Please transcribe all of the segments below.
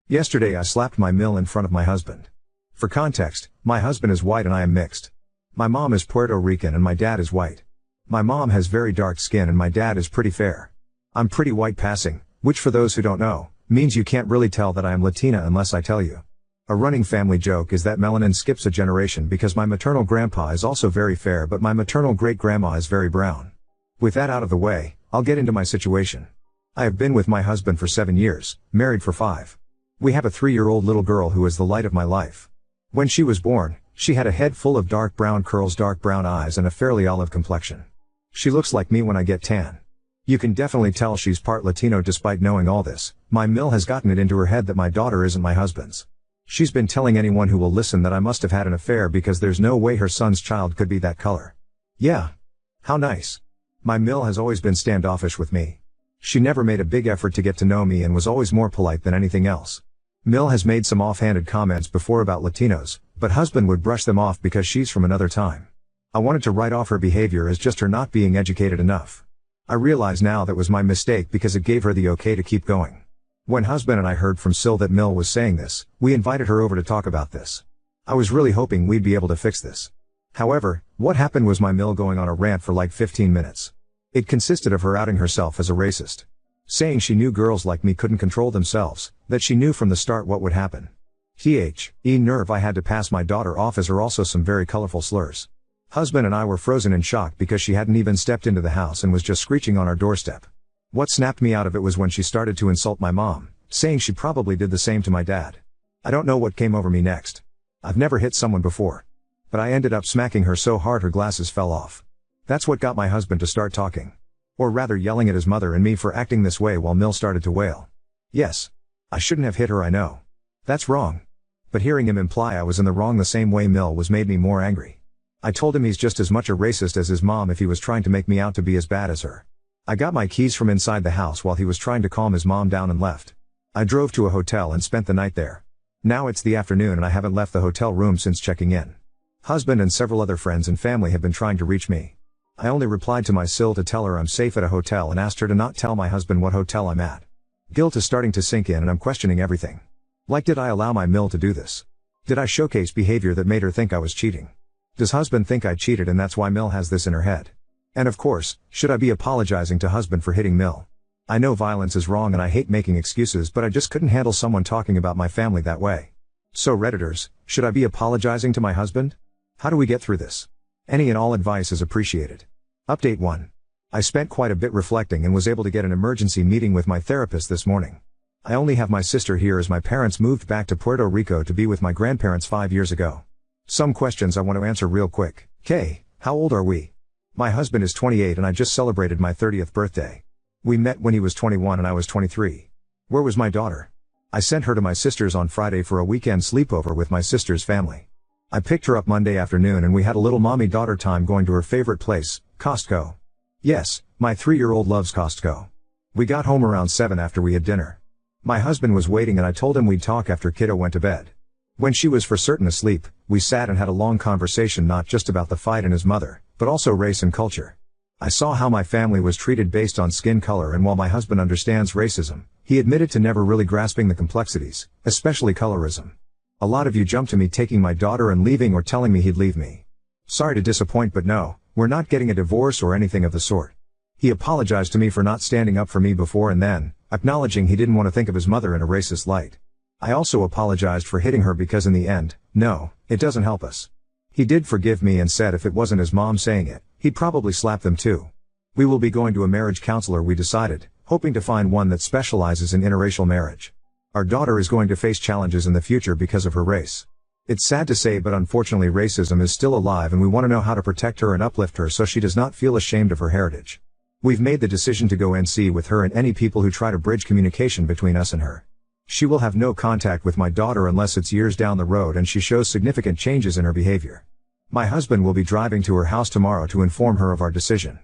Yesterday I slapped my mill in front of my husband. For context, my husband is white and I am mixed. My mom is Puerto Rican and my dad is white. My mom has very dark skin and my dad is pretty fair. I'm pretty white passing, which for those who don't know, means you can't really tell that I am Latina unless I tell you. A running family joke is that melanin skips a generation because my maternal grandpa is also very fair but my maternal great-grandma is very brown. With that out of the way, I'll get into my situation. I have been with my husband for 7 years, married for 5. We have a 3-year-old little girl who is the light of my life. When she was born, she had a head full of dark brown curls, dark brown eyes and a fairly olive complexion. She looks like me when I get tan. You can definitely tell she's part Latino. Despite knowing all this, my mill has gotten it into her head that my daughter isn't my husband's. She's been telling anyone who will listen that I must have had an affair because there's no way her son's child could be that color. Yeah. How nice. My mill has always been standoffish with me. She never made a big effort to get to know me and was always more polite than anything else. Mill has made some offhanded comments before about Latinos, but husband would brush them off because she's from another time. I wanted to write off her behavior as just her not being educated enough. I realize now that was my mistake because it gave her the okay to keep going. When husband and I heard from Sil that Mill was saying this, we invited her over to talk about this. I was really hoping we'd be able to fix this. However, what happened was my Mill going on a rant for like 15 minutes. It consisted of her outing herself as a racist. Saying she knew girls like me couldn't control themselves, that she knew from the start what would happen. Nerve, I had to pass my daughter off as her. Also some very colorful slurs. Husband and I were frozen in shock because she hadn't even stepped into the house and was just screeching on our doorstep. What snapped me out of it was when she started to insult my mom, saying she probably did the same to my dad. I don't know what came over me next. I've never hit someone before. But I ended up smacking her so hard her glasses fell off. That's what got my husband to start talking. Or rather yelling at his mother and me for acting this way while Mill started to wail. Yes. I shouldn't have hit her, I know. That's wrong. But hearing him imply I was in the wrong the same way Mill was made me more angry. I told him he's just as much a racist as his mom if he was trying to make me out to be as bad as her. I got my keys from inside the house while he was trying to calm his mom down and left. I drove to a hotel and spent the night there. Now it's the afternoon and I haven't left the hotel room since checking in. Husband and several other friends and family have been trying to reach me. I only replied to my Sil to tell her I'm safe at a hotel and asked her to not tell my husband what hotel I'm at. Guilt is starting to sink in and I'm questioning everything. Like, did I allow my Mill to do this? Did I showcase behavior that made her think I was cheating? Does husband think I cheated and that's why Mill has this in her head? And of course, should I be apologizing to husband for hitting Mill? I know violence is wrong and I hate making excuses, but I just couldn't handle someone talking about my family that way. So Redditors, should I be apologizing to my husband? How do we get through this? Any and all advice is appreciated. Update 1. I spent quite a bit reflecting and was able to get an emergency meeting with my therapist this morning. I only have my sister here as my parents moved back to Puerto Rico to be with my grandparents 5 years ago. Some questions I want to answer real quick. K, how old are we? My husband is 28 and I just celebrated my 30th birthday. We met when he was 21 and I was 23. Where was my daughter? I sent her to my sister's on Friday for a weekend sleepover with my sister's family. I picked her up Monday afternoon and we had a little mommy-daughter time going to her favorite place, Costco. Yes, my 3-year-old loves Costco. We got home around 7 after we had dinner. My husband was waiting and I told him we'd talk after kiddo went to bed. When she was for certain asleep, we sat and had a long conversation not just about the fight and his mother, but also race and culture. I saw how my family was treated based on skin color, and while my husband understands racism, he admitted to never really grasping the complexities, especially colorism. A lot of you jumped to me taking my daughter and leaving or telling me he'd leave me. Sorry to disappoint, but no, we're not getting a divorce or anything of the sort. He apologized to me for not standing up for me before and then, acknowledging he didn't want to think of his mother in a racist light. I also apologized for hitting her because in the end, no, it doesn't help us. He did forgive me and said if it wasn't his mom saying it, he'd probably slap them too. We will be going to a marriage counselor, we decided, hoping to find one that specializes in interracial marriage. Our daughter is going to face challenges in the future because of her race. It's sad to say, but unfortunately racism is still alive and we want to know how to protect her and uplift her so she does not feel ashamed of her heritage. We've made the decision to go NC with her and any people who try to bridge communication between us and her. She will have no contact with my daughter unless it's years down the road and she shows significant changes in her behavior. My husband will be driving to her house tomorrow to inform her of our decision.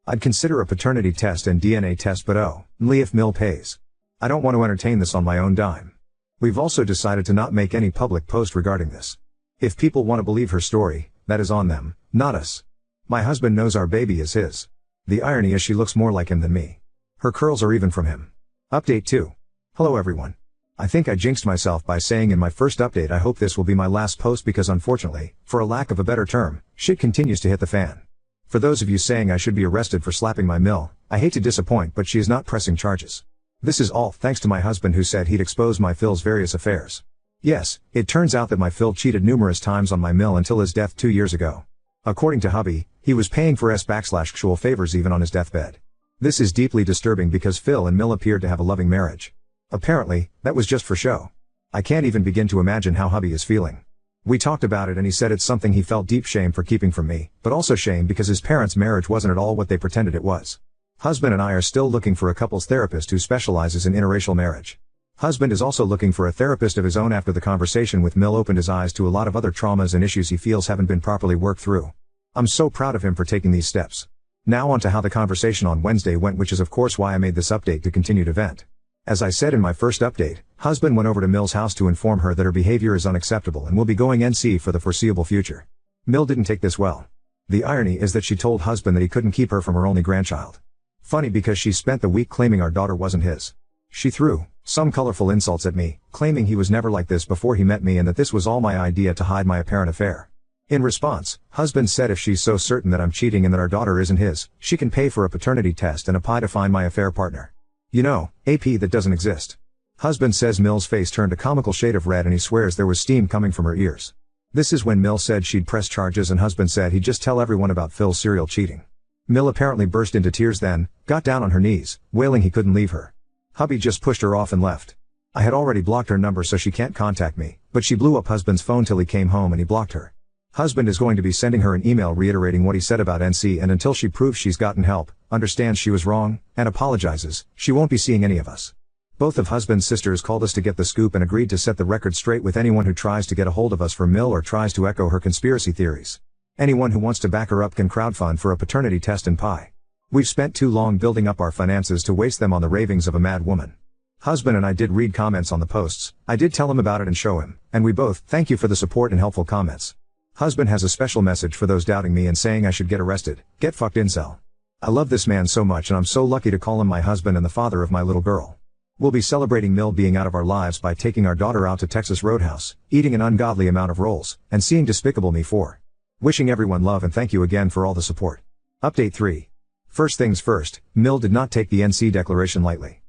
I'd consider a paternity test and DNA test, but only if Mill pays. I don't want to entertain this on my own dime. We've also decided to not make any public post regarding this. If people want to believe her story, that is on them, not us. My husband knows our baby is his. The irony is she looks more like him than me. Her curls are even from him. Update 2. Hello everyone. I think I jinxed myself by saying in my first update I hope this will be my last post because unfortunately, for a lack of a better term, shit continues to hit the fan. For those of you saying I should be arrested for slapping my mill, I hate to disappoint but she is not pressing charges. This is all thanks to my husband who said he'd expose my Phil's various affairs. Yes, it turns out that my Phil cheated numerous times on my mill until his death 2 years ago. According to hubby, he was paying for /actual favors even on his deathbed. This is deeply disturbing because Phil and Mill appeared to have a loving marriage. Apparently, that was just for show. I can't even begin to imagine how hubby is feeling. We talked about it and he said it's something he felt deep shame for keeping from me, but also shame because his parents' marriage wasn't at all what they pretended it was. Husband and I are still looking for a couples therapist who specializes in interracial marriage. Husband is also looking for a therapist of his own after the conversation with Mill opened his eyes to a lot of other traumas and issues he feels haven't been properly worked through. I'm so proud of him for taking these steps. Now on to how the conversation on Wednesday went, which is of course why I made this update to continue to vent. As I said in my first update, husband went over to Mill's house to inform her that her behavior is unacceptable and will be going NC for the foreseeable future. Mill didn't take this well. The irony is that she told husband that he couldn't keep her from her only grandchild. Funny because she spent the week claiming our daughter wasn't his. She threw some colorful insults at me, claiming he was never like this before he met me and that this was all my idea to hide my apparent affair. In response, husband said if she's so certain that I'm cheating and that our daughter isn't his, she can pay for a paternity test and a pie to find my affair partner. You know, AP that doesn't exist. Husband says Mill's face turned a comical shade of red and he swears there was steam coming from her ears. This is when Mill said she'd press charges and husband said he'd just tell everyone about Phil's serial cheating. Mill apparently burst into tears then, got down on her knees, wailing he couldn't leave her. Hubby just pushed her off and left. I had already blocked her number so she can't contact me, but she blew up husband's phone till he came home and he blocked her. Husband is going to be sending her an email reiterating what he said about NC and until she proves she's gotten help, understands she was wrong, and apologizes, she won't be seeing any of us. Both of husband's sisters called us to get the scoop and agreed to set the record straight with anyone who tries to get a hold of us for Mill or tries to echo her conspiracy theories. Anyone who wants to back her up can crowdfund for a paternity test and pie. We've spent too long building up our finances to waste them on the ravings of a mad woman. Husband and I did read comments on the posts, I did tell him about it and show him, and we both thank you for the support and helpful comments. Husband has a special message for those doubting me and saying I should get arrested, get fucked incel. I love this man so much and I'm so lucky to call him my husband and the father of my little girl. We'll be celebrating Mill being out of our lives by taking our daughter out to Texas Roadhouse, eating an ungodly amount of rolls, and seeing Despicable Me 4. Wishing everyone love and thank you again for all the support. Update 3. First things first, Mill did not take the NC declaration lightly.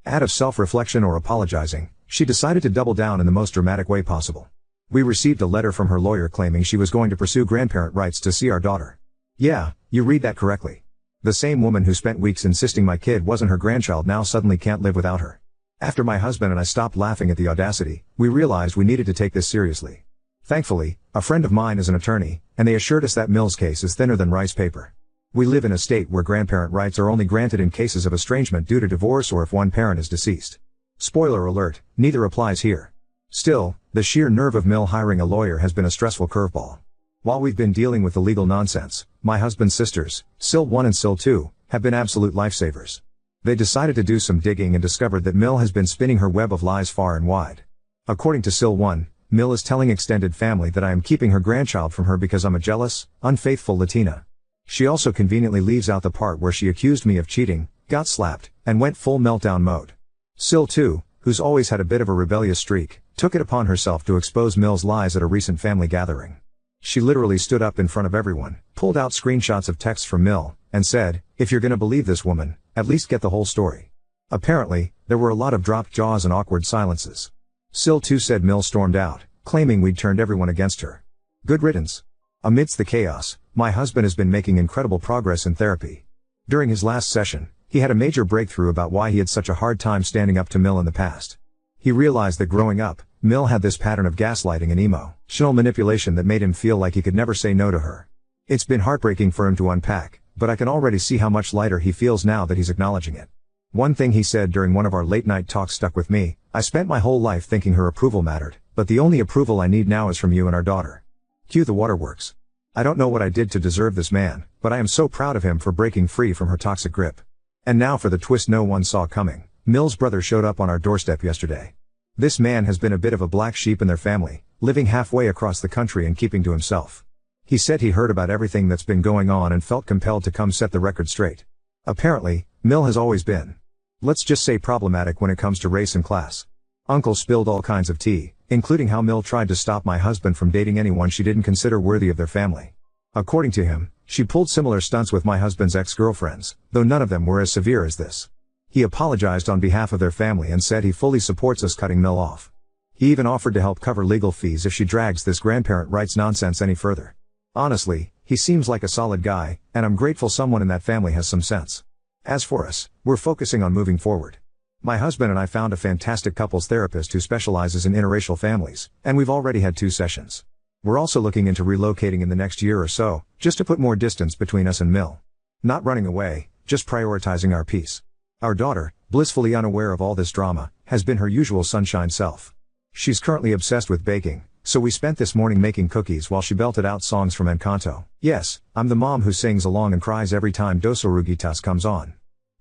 Out of self-reflection or apologizing, she decided to double down in the most dramatic way possible. We received a letter from her lawyer claiming she was going to pursue grandparent rights to see our daughter. Yeah, you read that correctly. The same woman who spent weeks insisting my kid wasn't her grandchild now suddenly can't live without her. After my husband and I stopped laughing at the audacity, we realized we needed to take this seriously. Thankfully, a friend of mine is an attorney, and they assured us that Mill's case is thinner than rice paper. We live in a state where grandparent rights are only granted in cases of estrangement due to divorce or if one parent is deceased. Spoiler alert, neither applies here. Still, the sheer nerve of Mill hiring a lawyer has been a stressful curveball. While we've been dealing with the legal nonsense, my husband's sisters, Sil 1 and Sil 2, have been absolute lifesavers. They decided to do some digging and discovered that Mill has been spinning her web of lies far and wide. According to Sil 1, Mill is telling extended family that I am keeping her grandchild from her because I'm a jealous, unfaithful Latina. She also conveniently leaves out the part where she accused me of cheating, got slapped, and went full meltdown mode. Sil 2, who's always had a bit of a rebellious streak, took it upon herself to expose Mill's lies at a recent family gathering. She literally stood up in front of everyone, pulled out screenshots of texts from Mill, and said, if you're gonna believe this woman, at least get the whole story. Apparently, there were a lot of dropped jaws and awkward silences. Sil 2 said Mill stormed out, claiming we'd turned everyone against her. Good riddance. Amidst the chaos, my husband has been making incredible progress in therapy. During his last session, he had a major breakthrough about why he had such a hard time standing up to Mill in the past. He realized that growing up, Mill had this pattern of gaslighting and emotional manipulation that made him feel like he could never say no to her. It's been heartbreaking for him to unpack, but I can already see how much lighter he feels now that he's acknowledging it. One thing he said during one of our late night talks stuck with me, I spent my whole life thinking her approval mattered, but the only approval I need now is from you and our daughter. Cue the waterworks. I don't know what I did to deserve this man, but I am so proud of him for breaking free from her toxic grip. And now for the twist no one saw coming. Mill's brother showed up on our doorstep yesterday. This man has been a bit of a black sheep in their family, living halfway across the country and keeping to himself. He said he heard about everything that's been going on and felt compelled to come set the record straight. Apparently, Mill has always been, let's just say, problematic when it comes to race and class. Uncle spilled all kinds of tea, including how Mill tried to stop my husband from dating anyone she didn't consider worthy of their family. According to him, she pulled similar stunts with my husband's ex-girlfriends, though none of them were as severe as this. He apologized on behalf of their family and said he fully supports us cutting Mill off. He even offered to help cover legal fees if she drags this grandparent rights nonsense any further. Honestly, he seems like a solid guy, and I'm grateful someone in that family has some sense. As for us, we're focusing on moving forward. My husband and I found a fantastic couples therapist who specializes in interracial families, and we've already had 2 sessions. We're also looking into relocating in the next year or so, just to put more distance between us and Mill. Not running away, just prioritizing our peace. Our daughter, blissfully unaware of all this drama, has been her usual sunshine self. She's currently obsessed with baking, so we spent this morning making cookies while she belted out songs from Encanto. Yes, I'm the mom who sings along and cries every time Dos Oruguitas comes on.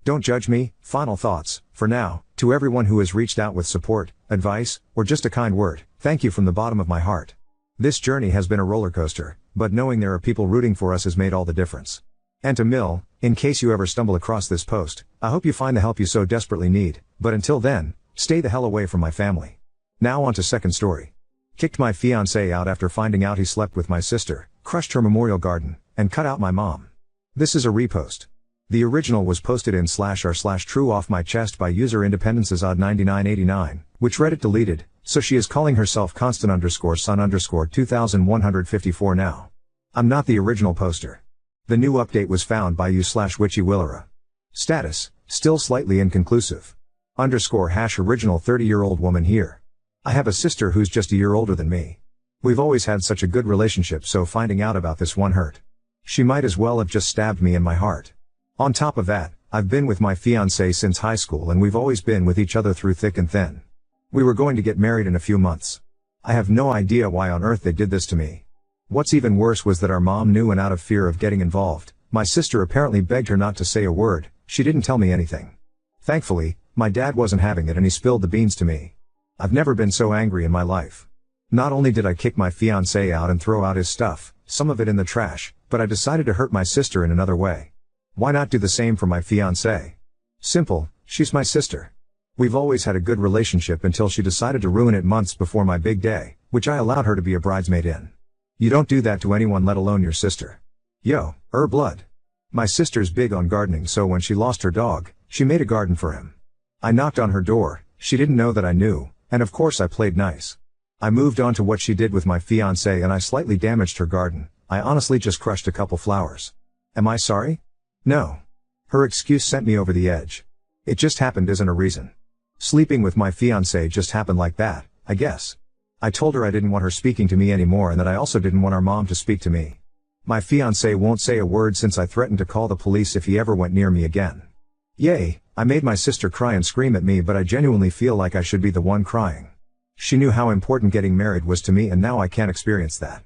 Don't judge me. Final thoughts, for now, to everyone who has reached out with support, advice, or just a kind word, thank you from the bottom of my heart. This journey has been a roller coaster, but knowing there are people rooting for us has made all the difference. And to Mill, in case you ever stumble across this post, I hope you find the help you so desperately need, but until then, stay the hell away from my family. Now on to second story. Kicked my fiancé out after finding out he slept with my sister, crushed her memorial garden, and cut out my mom. This is a repost. The original was posted in /r/true off my chest by user Independence-Odd9989, which Reddit deleted, so she is calling herself constant_sun_2154 now. I'm not the original poster. The new update was found by u/witchywillera. Status, still slightly inconclusive. _original 30-year-old woman here. I have a sister who's just a year older than me. We've always had such a good relationship, so finding out about this one hurt. She might as well have just stabbed me in my heart. On top of that, I've been with my fiancé since high school and we've always been with each other through thick and thin. We were going to get married in a few months. I have no idea why on earth they did this to me. What's even worse was that our mom knew, and out of fear of getting involved, my sister apparently begged her not to say a word. She didn't tell me anything. Thankfully, my dad wasn't having it and he spilled the beans to me. I've never been so angry in my life. Not only did I kick my fiancé out and throw out his stuff, some of it in the trash, but I decided to hurt my sister in another way. Why not do the same for my fiancé? Simple, she's my sister. We've always had a good relationship until she decided to ruin it months before my big day, which I allowed her to be a bridesmaid in. You don't do that to anyone, let alone your sister. Yo, blood. My sister's big on gardening, so when she lost her dog, she made a garden for him. I knocked on her door, she didn't know that I knew, and of course I played nice. I moved on to what she did with my fiancé and I slightly damaged her garden. I honestly just crushed a couple flowers. Am I sorry? No. Her excuse sent me over the edge. It just happened isn't a reason. Sleeping with my fiancé just happened like that, I guess. I told her I didn't want her speaking to me anymore and that I also didn't want our mom to speak to me. My fiancé won't say a word since I threatened to call the police if he ever went near me again. Yay, I made my sister cry and scream at me, but I genuinely feel like I should be the one crying. She knew how important getting married was to me and now I can't experience that.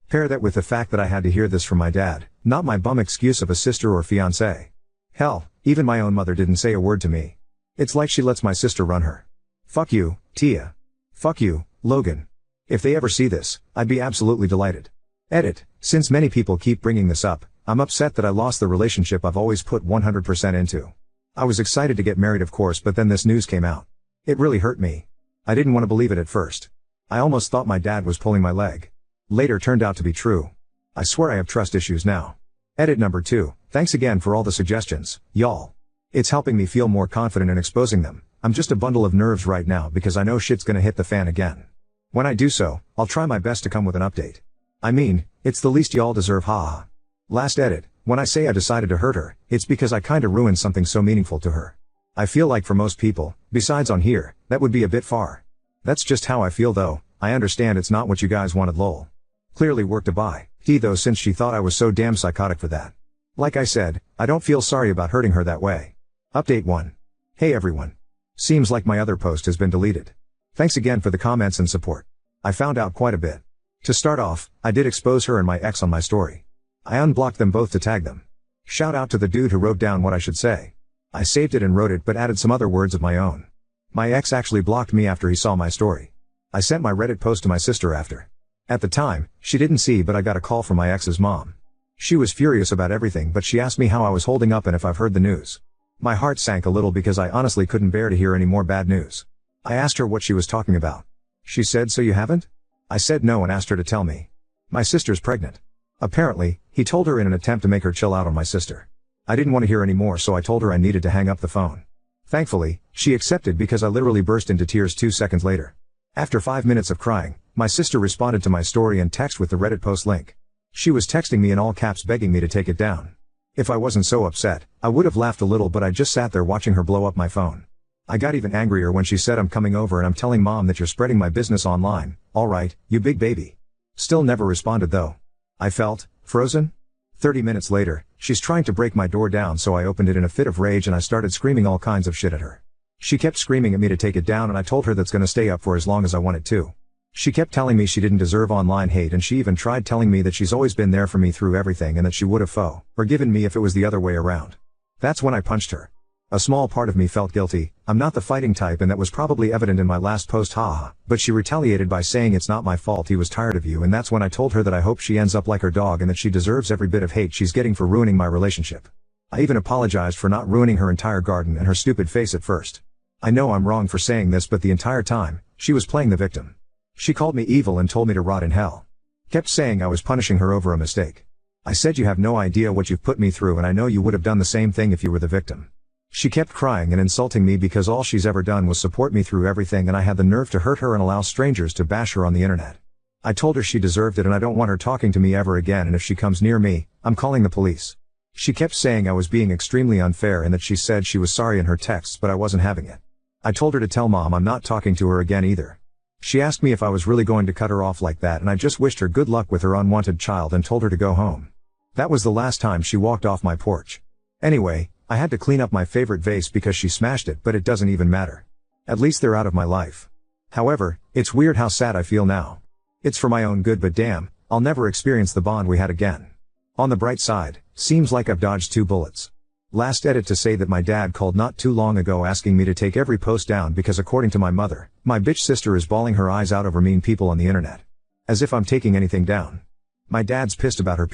Pair that with the fact that I had to hear this from my dad, not my bum excuse of a sister or fiancé. Hell, even my own mother didn't say a word to me. It's like she lets my sister run her. Fuck you, Tia. Fuck you, Logan. If they ever see this, I'd be absolutely delighted. Edit, since many people keep bringing this up, I'm upset that I lost the relationship I've always put 100% into. I was excited to get married of course, but then this news came out. It really hurt me. I didn't want to believe it at first. I almost thought my dad was pulling my leg. Later turned out to be true. I swear I have trust issues now. Edit number 2, thanks again for all the suggestions, y'all. It's helping me feel more confident in exposing them. I'm just a bundle of nerves right now because I know shit's gonna hit the fan again. When I do so, I'll try my best to come with an update. I mean, it's the least y'all deserve, haha. Last edit, when I say I decided to hurt her, it's because I kinda ruined something so meaningful to her. I feel like for most people, besides on here, that would be a bit far. That's just how I feel though. I understand it's not what you guys wanted, lol. Clearly worked a buy, though, since she thought I was so damn psychotic for that. Like I said, I don't feel sorry about hurting her that way. Update 1. Hey everyone. Seems like my other post has been deleted. Thanks again for the comments and support. I found out quite a bit. To start off, I did expose her and my ex on my story. I unblocked them both to tag them. Shout out to the dude who wrote down what I should say. I saved it and wrote it but added some other words of my own. My ex actually blocked me after he saw my story. I sent my Reddit post to my sister after. At the time, she didn't see, but I got a call from my ex's mom. She was furious about everything, but she asked me how I was holding up and if I've heard the news. My heart sank a little because I honestly couldn't bear to hear any more bad news. I asked her what she was talking about. She said, "So you haven't?" I said no and asked her to tell me. "My sister's pregnant." Apparently, he told her in an attempt to make her chill out on my sister. I didn't want to hear any more, so I told her I needed to hang up the phone. Thankfully, she accepted because I literally burst into tears 2 seconds later. After 5 minutes of crying, my sister responded to my story and text with the Reddit post link. She was texting me in all caps begging me to take it down. If I wasn't so upset, I would have laughed a little, but I just sat there watching her blow up my phone. I got even angrier when she said, "I'm coming over and I'm telling mom that you're spreading my business online. Alright, you big baby." Still never responded though. I felt frozen. 30 minutes later, she's trying to break my door down, so I opened it in a fit of rage and I started screaming all kinds of shit at her. She kept screaming at me to take it down and I told her that's gonna stay up for as long as I want it to. She kept telling me she didn't deserve online hate, and she even tried telling me that she's always been there for me through everything and that she would have forgiven me if it was the other way around. That's when I punched her. A small part of me felt guilty. I'm not the fighting type, and that was probably evident in my last post, haha. But she retaliated by saying it's not my fault, he was tired of you, and that's when I told her that I hope she ends up like her dog and that she deserves every bit of hate she's getting for ruining my relationship. I even apologized for not ruining her entire garden and her stupid face at first. I know I'm wrong for saying this, but the entire time, she was playing the victim. She called me evil and told me to rot in hell. Kept saying I was punishing her over a mistake. I said, "You have no idea what you've put me through, and I know you would have done the same thing if you were the victim." She kept crying and insulting me because all she's ever done was support me through everything, and I had the nerve to hurt her and allow strangers to bash her on the internet. I told her she deserved it and I don't want her talking to me ever again, and if she comes near me, I'm calling the police. She kept saying I was being extremely unfair and that she said she was sorry in her texts, but I wasn't having it. I told her to tell mom I'm not talking to her again either. She asked me if I was really going to cut her off like that, and I just wished her good luck with her unwanted child and told her to go home. That was the last time she walked off my porch. Anyway, I had to clean up my favorite vase because she smashed it, but it doesn't even matter. At least they're out of my life. However, it's weird how sad I feel now. It's for my own good, but damn, I'll never experience the bond we had again. On the bright side, seems like I've dodged 2 bullets. Last edit to say that my dad called not too long ago asking me to take every post down because according to my mother, my bitch sister is bawling her eyes out over mean people on the internet. As if I'm taking anything down. My dad's pissed about her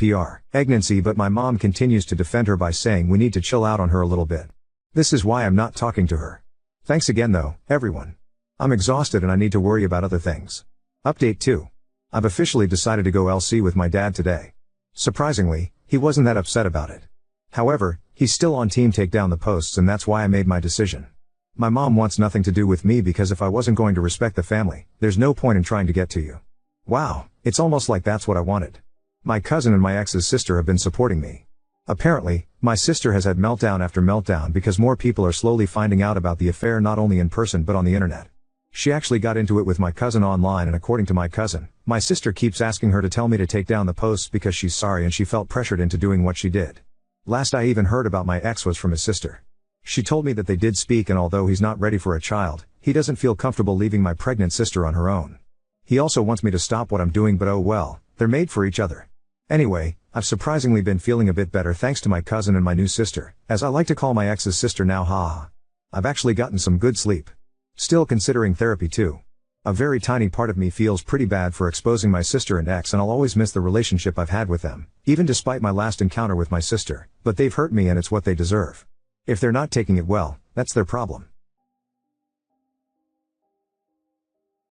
pregnancy, but my mom continues to defend her by saying we need to chill out on her a little bit. This is why I'm not talking to her. Thanks again though, everyone. I'm exhausted and I need to worry about other things. Update 2. I've officially decided to go LC with my dad today. Surprisingly, he wasn't that upset about it. However, he's still on team take down the posts, and that's why I made my decision. My mom wants nothing to do with me because if I wasn't going to respect the family, there's no point in trying to get to you. Wow, it's almost like that's what I wanted. My cousin and my ex's sister have been supporting me. Apparently, my sister has had meltdown after meltdown because more people are slowly finding out about the affair, not only in person but on the internet. She actually got into it with my cousin online, and according to my cousin, my sister keeps asking her to tell me to take down the posts because she's sorry and she felt pressured into doing what she did. Last I even heard about my ex was from his sister. She told me that they did speak, and although he's not ready for a child, he doesn't feel comfortable leaving my pregnant sister on her own. He also wants me to stop what I'm doing, but oh well, they're made for each other. Anyway, I've surprisingly been feeling a bit better thanks to my cousin and my new sister, as I like to call my ex's sister now, haha. I've actually gotten some good sleep. Still considering therapy too. A very tiny part of me feels pretty bad for exposing my sister and ex, and I'll always miss the relationship I've had with them, even despite my last encounter with my sister, but they've hurt me and it's what they deserve. If they're not taking it well, that's their problem.